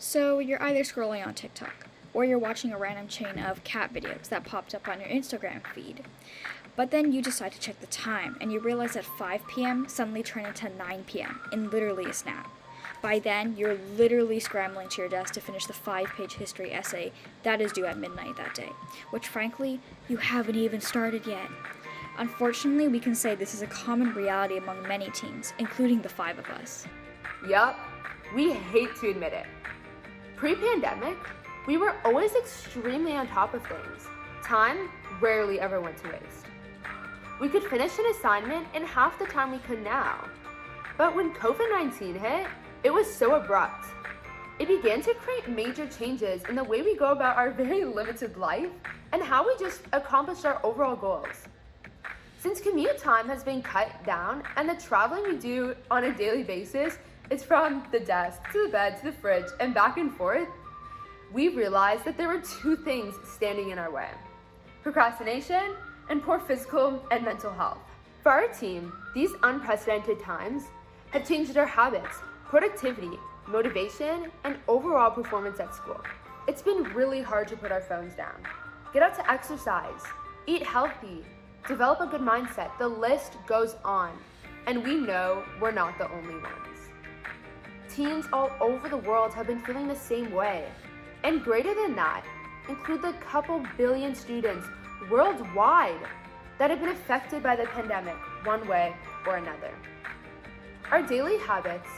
So you're either scrolling on TikTok or you're watching a random chain of cat videos that popped up on your Instagram feed. But then you decide to check the time and you realize that 5 p.m. suddenly turned into 9 p.m. in literally a snap. By then, you're literally scrambling to your desk to finish the 5-page history essay that is due at midnight that day, which frankly, you haven't even started yet. Unfortunately, we can say this is a common reality among many teens, including the 5 of us. Yup, we hate to admit it. Pre-pandemic, we were always extremely on top of things. Time rarely ever went to waste. We could finish an assignment in half the time we could now. But when COVID-19 hit, it was so abrupt. It began to create major changes in the way we go about our very limited life and how we just accomplish our overall goals. Since commute time has been cut down and the traveling we do on a daily basis is from the desk to the bed to the fridge and back and forth, we realized that there were 2 things standing in our way: procrastination and poor physical and mental health. For our team, these unprecedented times have changed our habits, productivity, motivation, and overall performance at school. It's been really hard to put our phones down, get out to exercise, eat healthy, develop a good mindset. The list goes on, and we know we're not the only ones. Teens all over the world have been feeling the same way, and greater than that, include the couple billion students worldwide that have been affected by the pandemic one way or another. Our daily habits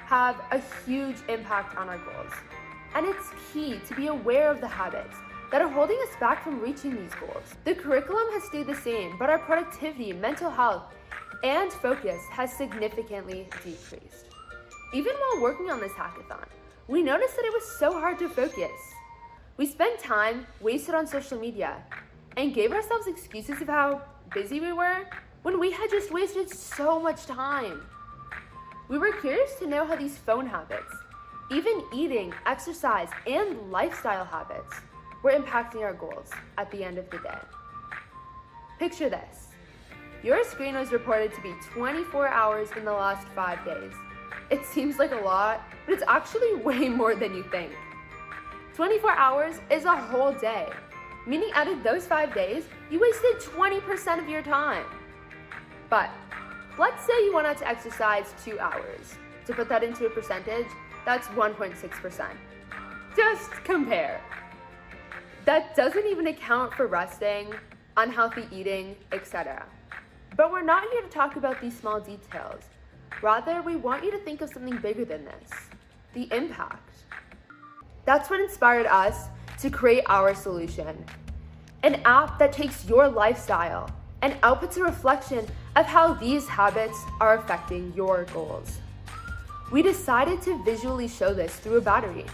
have a huge impact on our goals, and it's key to be aware of the habits that are holding us back from reaching these goals. The curriculum has stayed the same, but our productivity, mental health, and focus has significantly decreased. Even while working on this hackathon, we noticed that it was so hard to focus. We spent time wasted on social media and gave ourselves excuses of how busy we were when we had just wasted so much time. We were curious to know how these phone habits, even eating, exercise, and lifestyle habits, were impacting our goals at the end of the day. Picture this. Your screen was reported to be 24 hours in the last 5 days. It seems like a lot, but it's actually way more than you think. 24 hours is a whole day, meaning out of those 5 days, you wasted 20% of your time. But let's say you went out to exercise 2 hours. To put that into a percentage, that's 1.6%. Just compare. That doesn't even account for resting, unhealthy eating, etc. But we're not here to talk about these small details. Rather, we want you to think of something bigger than this: the impact. That's what inspired us to create our solution, an app that takes your lifestyle and outputs a reflection of how these habits are affecting your goals. We decided to visually show this through a battery.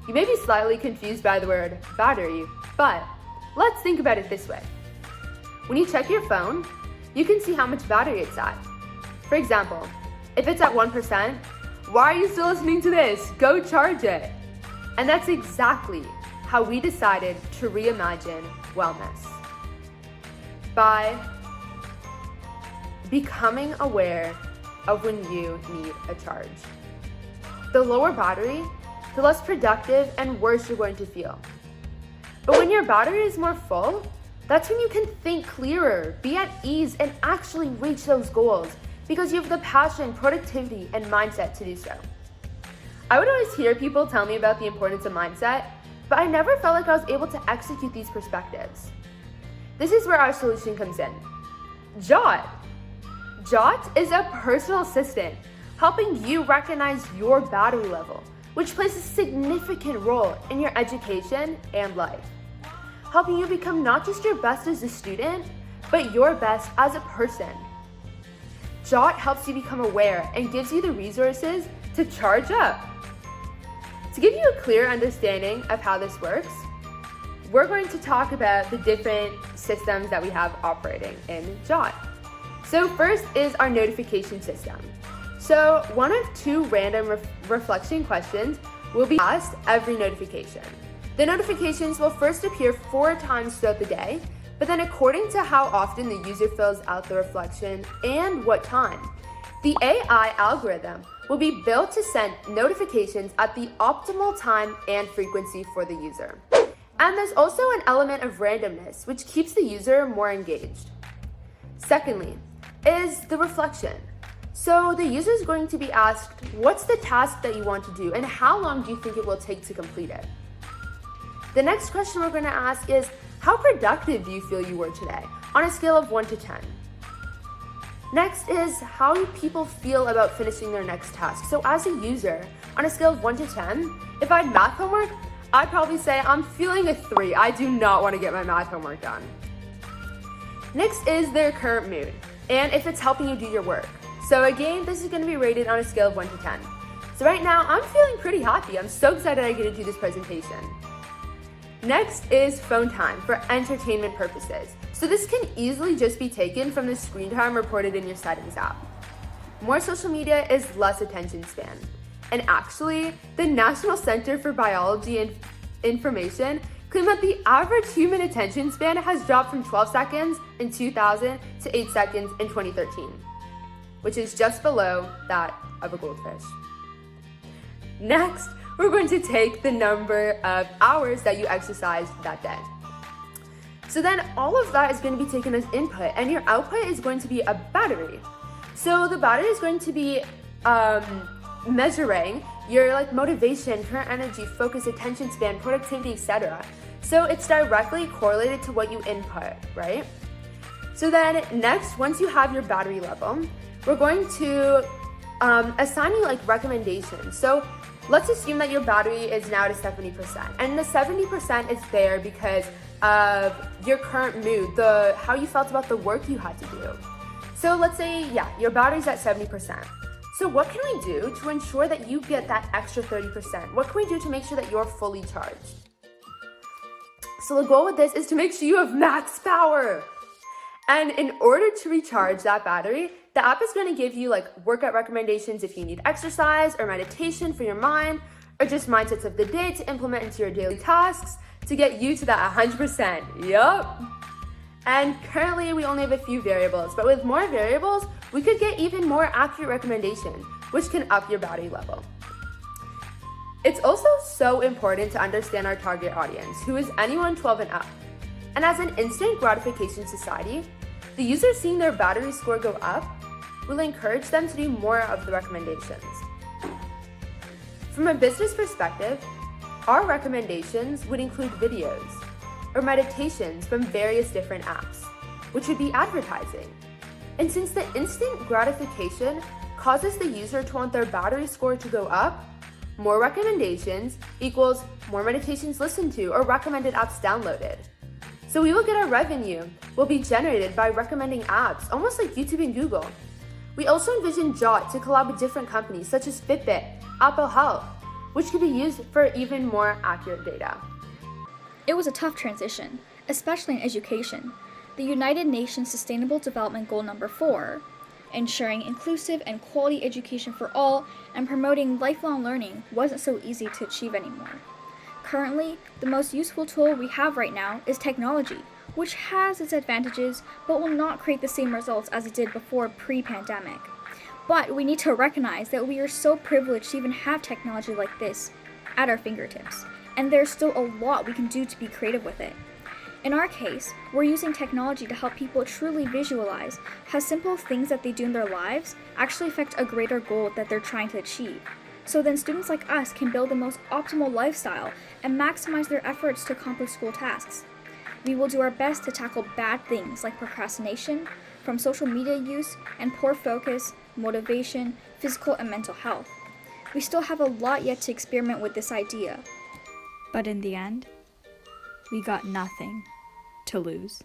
You may be slightly confused by the word battery, but let's think about it this way. When you check your phone, you can see how much battery it's at. For example, if it's at 1%, why are you still listening to this? Go charge it. And that's exactly how we decided to reimagine wellness. By becoming aware of when you need a charge. The lower battery, the less productive and worse you're going to feel. But when your battery is more full, that's when you can think clearer, be at ease, and actually reach those goals because you have the passion, productivity, and mindset to do so. I would always hear people tell me about the importance of mindset, but I never felt like I was able to execute these perspectives. This is where our solution comes in. Jot. Jot is a personal assistant helping you recognize your battery level, which plays a significant role in your education and life, helping you become not just your best as a student, but your best as a person. Jot helps you become aware and gives you the resources to charge up. To give you a clear understanding of how this works, we're going to talk about the different systems that we have operating in Jot. So first is our notification system. So one of 2 random reflection questions will be asked every notification. The notifications will first appear 4 times throughout the day, but then according to how often the user fills out the reflection and what time, the AI algorithm will be built to send notifications at the optimal time and frequency for the user. And there's also an element of randomness, which keeps the user more engaged. Secondly, is the reflection. So the user is going to be asked, what's the task that you want to do and how long do you think it will take to complete it? The next question we're going to ask is, how productive do you feel you were today on a scale of 1 to 10? Next is how do people feel about finishing their next task. So as a user, on a scale of 1 to 10, if I had math homework, I'd probably say I'm feeling a 3. I do not want to get my math homework done. Next is their current mood and if it's helping you do your work. So again, this is going to be rated on a scale of 1 to 10. So right now, I'm feeling pretty happy. I'm so excited I get to do this presentation. Next is phone time for entertainment purposes. So this can easily just be taken from the screen time reported in your settings app. More social media is less attention span. And actually, the National Center for Biology and Information claim that the average human attention span has dropped from 12 seconds in 2000 to 8 seconds in 2013, which is just below that of a goldfish. Next, we're going to take the number of hours that you exercised that day. So then all of that is going to be taken as input, and your output is going to be a battery. So the battery is going to be measuring your motivation, current energy, focus, attention span, productivity, etc. So it's directly correlated to what you input, right? So then next, once you have your battery level, we're going to assign you recommendations. So let's assume that your battery is now at 70%, and the 70% is there because of your current mood, how you felt about the work you had to do. So let's say, your battery's at 70%. So what can we do to ensure that you get that extra 30%? What can we do to make sure that you're fully charged? So the goal with this is to make sure you have max power. And in order to recharge that battery, the app is going to give you workout recommendations if you need exercise or meditation for your mind, or just mindsets of the day to implement into your daily tasks to get you to that 100%. Yup. And currently we only have a few variables, but with more variables, we could get even more accurate recommendations, which can up your battery level. It's also so important to understand our target audience, who is anyone 12 and up. And as an instant gratification society, the user seeing their battery score go up will encourage them to do more of the recommendations. From a business perspective, our recommendations would include videos or meditations from various different apps, which would be advertising. And since the instant gratification causes the user to want their battery score to go up, more recommendations equals more meditations listened to or recommended apps downloaded. So we will get our revenue will be generated by recommending apps, almost like YouTube and Google. We also envision Jot to collab with different companies such as Fitbit, Apple Health, which could be used for even more accurate data. It was a tough transition, especially in education. The United Nations Sustainable Development Goal number 4, ensuring inclusive and quality education for all and promoting lifelong learning, wasn't so easy to achieve anymore. Currently, the most useful tool we have right now is technology, which has its advantages but will not create the same results as it did before pre-pandemic. But we need to recognize that we are so privileged to even have technology like this at our fingertips, and there's still a lot we can do to be creative with it. In our case, we're using technology to help people truly visualize how simple things that they do in their lives actually affect a greater goal that they're trying to achieve. So then students like us can build the most optimal lifestyle and maximize their efforts to accomplish school tasks. We will do our best to tackle bad things like procrastination, from social media use and poor focus, motivation, physical and mental health. We still have a lot yet to experiment with this idea. But in the end, we got nothing to lose.